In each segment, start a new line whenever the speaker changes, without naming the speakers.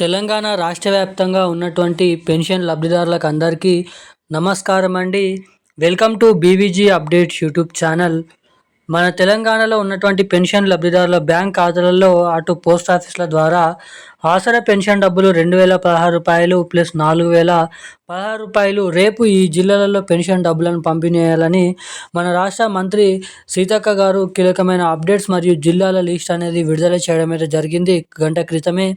తెలంగాణ రాష్ట్ర వ్యాప్తంగా ఉన్నటువంటి పెన్షన్ లబ్ధిదారులకు అందరికీ నమస్కారం అండి. Welcome to BVG updates YouTube channel. మన తెలంగాణలో ఉన్నటువంటి పెన్షన్ లబ్ధిదారుల బ్యాంక్ ఖాతాలలో అటు పోస్ట్ ఆఫీస్ల ద్వారా ఆసరా పెన్షన్ డబ్బులు రూ. 2016 ప్లస్ రూ. 4016 రేపు ఈ జిల్లాలలో పెన్షన్ డబ్బులను పంపిణీ చేయాలని మన రాష్ట్ర మంత్రి సీతక్క గారు కీలకమైన అప్డేట్స్ మరియు జిల్లాల లిస్ట్ అనేది విడుదల చేయడం అయితే జరిగింది గంట క్రితమే.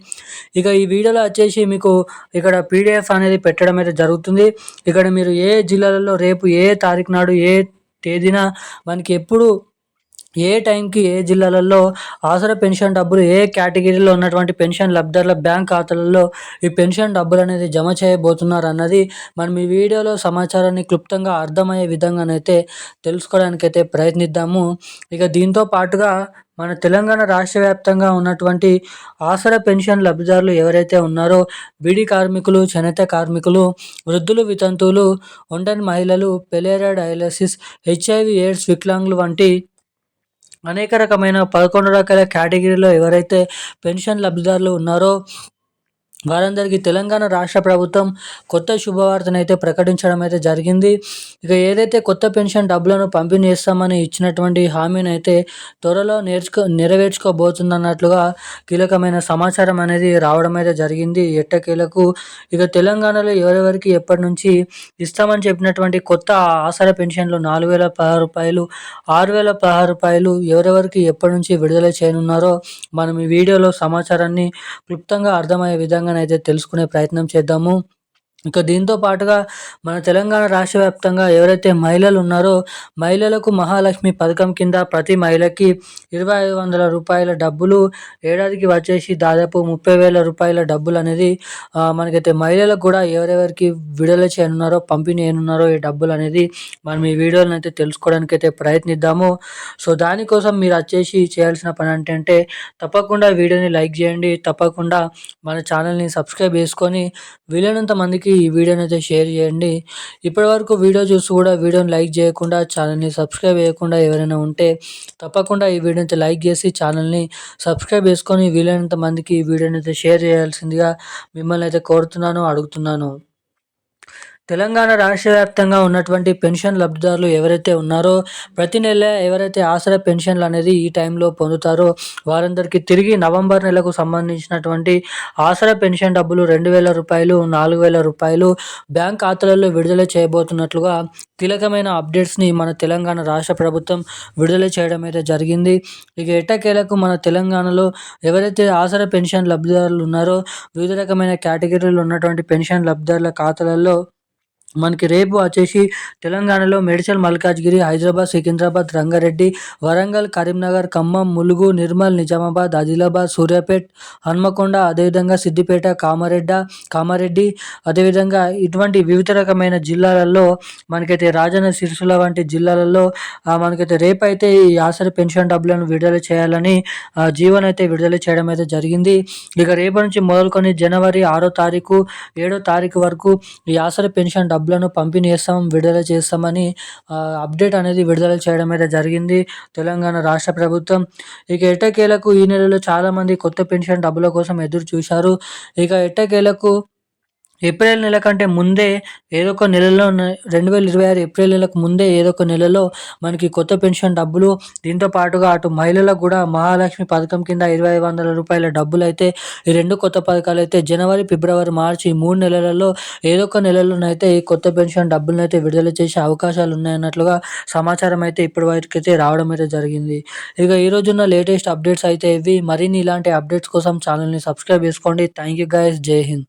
ఇక ఈ వీడియోలో వచ్చేసి మీకు ఇక్కడ పీడిఎఫ్ అనేది పెట్టడం అయితే జరుగుతుంది. ఇక్కడ మీరు ఏ జిల్లాలలో రేపు ఏ తారీఖు నాడు ఏ తేదీన మనకి ఎప్పుడు ఏ టైంకి ఏ జిల్లాలలో ఆసరా పెన్షన్ డబ్బులు ఏ కేటగిరీలో ఉన్నటువంటి పెన్షన్ లబ్ధిదారుల బ్యాంక్ ఖాతాలలో ఈ పెన్షన్ డబ్బులు అనేది జమ చేయబోతున్నారు అన్నది మనం ఈ వీడియోలో సమాచారాన్ని క్లుప్తంగా అర్థమయ్యే విధంగానైతే తెలుసుకోవడానికైతే ప్రయత్నిద్దాము. ఇక దీంతో పాటుగా మన తెలంగాణ రాష్ట్ర వ్యాప్తంగా ఉన్నటువంటి ఆసరా పెన్షన్ లబ్ధిదారులు ఎవరైతే ఉన్నారో బీడీ కార్మికులు, చేనేత కార్మికులు, వృద్ధులు, వితంతువులు, ఒంటరి మహిళలు, పెలేరియా డయాలసిస్, హెచ్ఐవి ఎయిడ్స్, వికలాంగులు వంటి అనేక రకమైన 11 రకాల కేటగిరీలో ఎవరైతే పెన్షన్ లబ్ధిదారులు ఉన్నారో వారందరికీ తెలంగాణ రాష్ట్ర ప్రభుత్వం కొత్త శుభవార్తనైతే ప్రకటించడం అయితే జరిగింది. ఇక ఏదైతే కొత్త పెన్షన్ డబ్బులను పంపిణీ చేస్తామని ఇచ్చినటువంటి హామీని అయితే త్వరలో నెరవేర్చుకోబోతుందన్నట్లుగా కీలకమైన సమాచారం అనేది రావడం అయితే జరిగింది ఎట్టకేలకు. ఇక తెలంగాణలో ఎవరెవరికి ఎప్పటి నుంచి ఇస్తామని చెప్పినటువంటి కొత్త ఆసరా పెన్షన్లు రూ. 4016 రూపాయలు ఎవరెవరికి ఎప్పటి నుంచి విడుదల చేయనున్నారో మనం ఈ వీడియోలో సమాచారాన్ని క్లుప్తంగా అర్థమయ్యే విధంగా అయితే తెలుసుకునే ప్రయత్నం చేద్దాము. ఇక దీంతో పాటుగా మన తెలంగాణ రాష్ట్ర వ్యాప్తంగా ఎవరైతే మహిళలు ఉన్నారో మహిళలకు మహాలక్ష్మి పథకం కింద ప్రతి మహిళకి రూ. 2500 డబ్బులు ఏడాదికి వచ్చేసి దాదాపు రూ. 30,000 డబ్బులు అనేది మనకైతే మహిళలకు కూడా ఎవరెవరికి విడుదల చేయనున్నారో పంపిణీ చేయనున్నారో ఈ డబ్బులు అనేది మనం ఈ వీడియోలను అయితే తెలుసుకోవడానికి అయితే ప్రయత్నిద్దాము. సో దానికోసం మీరు వచ్చేసి చేయాల్సిన పని ఏంటంటే తప్పకుండా వీడియోని లైక్ చేయండి, తప్పకుండా మన ఛానల్ని సబ్స్క్రైబ్ చేసుకొని వీలైనంత మందికి ఈ వీడియోని అయితే షేర్ చేయండి. ఇప్పటివరకు వీడియో చూసి కూడా వీడియోని లైక్ చేయకుండా ఛానల్ని సబ్స్క్రైబ్ చేయకుండా ఎవరైనా ఉంటే తప్పకుండా ఈ వీడియోని అయితే లైక్ చేసి ఛానల్ని సబ్స్క్రైబ్ చేసుకొని వీలైనంత మందికి ఈ వీడియోని అయితే షేర్ చేయాల్సిందిగా మిమ్మల్ని అయితే కోరుతున్నాను, అడుగుతున్నాను. తెలంగాణ రాష్ట్ర వ్యాప్తంగా ఉన్నటువంటి పెన్షన్ లబ్ధిదారులు ఎవరైతే ఉన్నారో ప్రతి నెల ఎవరైతే ఆసరా పెన్షన్లు అనేది ఈ టైంలో పొందుతారో వారందరికీ తిరిగి నవంబర్ నెలకు సంబంధించినటువంటి ఆసరా పెన్షన్ డబ్బులు రూ. 2,000, రూ. 4,000 బ్యాంక్ ఖాతాలలో విడుదల చేయబోతున్నట్లుగా కీలకమైన అప్డేట్స్ని మన తెలంగాణ రాష్ట్ర ప్రభుత్వం విడుదల చేయడం అయితే జరిగింది. ఇక ఎట్టకేలకు మన తెలంగాణలో ఎవరైతే ఆసరా పెన్షన్ లబ్ధిదారులు ఉన్నారో వివిధ రకమైన కేటగిరీలు ఉన్నటువంటి పెన్షన్ లబ్ధిదారుల ఖాతాలలో మనకి రేపు వచ్చేసి తెలంగాణలో మేడ్చల్, మల్కాజ్గిరి, హైదరాబాద్, సికింద్రాబాద్, రంగారెడ్డి, వరంగల్, కరీంనగర్, ఖమ్మం, ములుగు, నిర్మల్, నిజామాబాద్, ఆదిలాబాద్, సూర్యాపేట్, హన్మకొండ, అదేవిధంగా సిద్దిపేట, కామారెడ్డి అదేవిధంగా ఇటువంటి వివిధ రకమైన జిల్లాలలో మనకైతే రాజన్న సిరిసిల్ల వంటి జిల్లాలలో మనకైతే రేపైతే ఈ ఆసరా పెన్షన్ డబ్బులను విడుదల చేయాలని జీవోని అయితే విడుదల చేయడం అయితే జరిగింది. ఇక రేపటి నుంచి మొదలుకొని జనవరి 6వ తారీఖు 7వ తారీఖు వరకు ఈ ఆసరా పెన్షన్ డబ్బులను పంపిణీ చేస్తాం, విడుదల చేస్తామని అప్డేట్ అనేది విడుదల చేయడం అయితే జరిగింది తెలంగాణ రాష్ట్ర ప్రభుత్వం. ఇక ఎట్టకేలకు ఈ నెలలో చాలామంది కొత్త పెన్షన్ డబ్బుల కోసం ఎదురు చూశారు. ఇక ఎట్టకేలకు ఏప్రిల్ నెల కంటే ముందే ఏదో ఒక నెలలో 2026 ఏప్రిల్ నెలకు ముందే ఏదో ఒక నెలలో మనకి కొత్త పెన్షన్ డబ్బులు, దీంతో పాటుగా అటు మహిళలకు కూడా మహాలక్ష్మి పథకం కింద రూ. 2,500 డబ్బులు అయితే ఈ రెండు కొత్త పథకాలు అయితే జనవరి, ఫిబ్రవరి, మార్చి ఈ 3 నెలలలో ఏదో ఒక నెలలోనైతే ఈ కొత్త పెన్షన్ డబ్బులను అయితే విడుదల చేసే అవకాశాలు ఉన్నాయన్నట్లుగా సమాచారం అయితే ఇప్పటి వరకు అయితే రావడం అయితే జరిగింది. ఇక ఈ రోజున్న లేటెస్ట్ అప్డేట్స్ అయితే ఇవి. మరిన్ని ఇలాంటి అప్డేట్స్ కోసం ఛానల్ని సబ్స్క్రైబ్ చేసుకోండి. Thank you guys. జై హింద్.